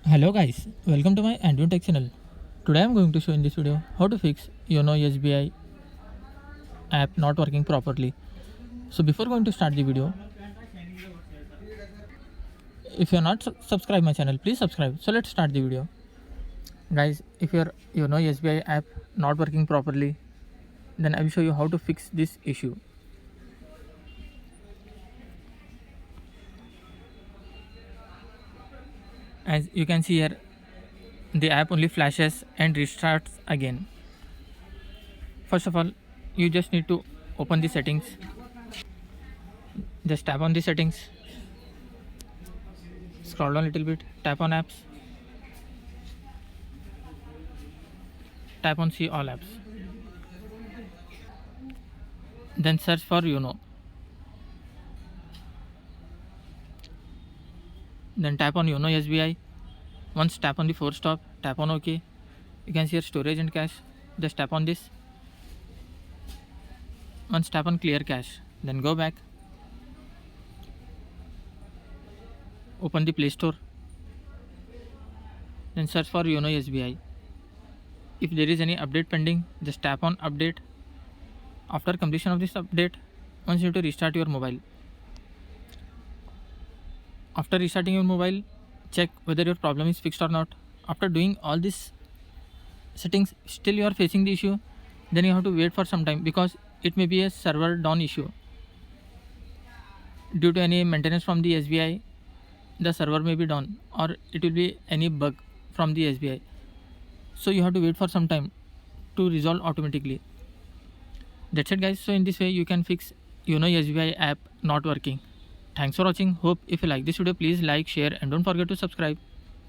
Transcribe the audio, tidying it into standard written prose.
Hello guys, welcome to my Android Tech channel. Today I am going to show in this video how to fix Yono SBI app not working properly. So before going to start the video, if you are not subscribed my channel, please subscribe. So let's start the video. Guys, if your Yono SBI app not working properly, then I will show you how to fix this issue. As you can see here, the app only flashes and restarts again. First of all, you just need to open the settings. Just tap on the settings, scroll down a little bit, tap on apps, tap on see all apps, then search for Yono, then tap on Yono SBI. Once tap on the force stop, tap on OK. You can see here storage and cache, just tap on this. Once tap on clear cache, then go back, open the Play Store, then search for Yono SBI. If there is any update pending, just tap on update. After completion of this update, once you need to restart your mobile. After restarting your mobile, check whether your problem is fixed or not. After doing all these settings, still you are facing the issue, then you have to wait for some time because it may be a server down issue. Due to any maintenance from the SBI, the server may be down, or it will be any bug from the SBI. So you have to wait for some time to resolve automatically. That's it guys. So in this way you can fix Yono SBI app not working. Thanks for watching. Hope if you like this video, please like, share and don't forget to subscribe.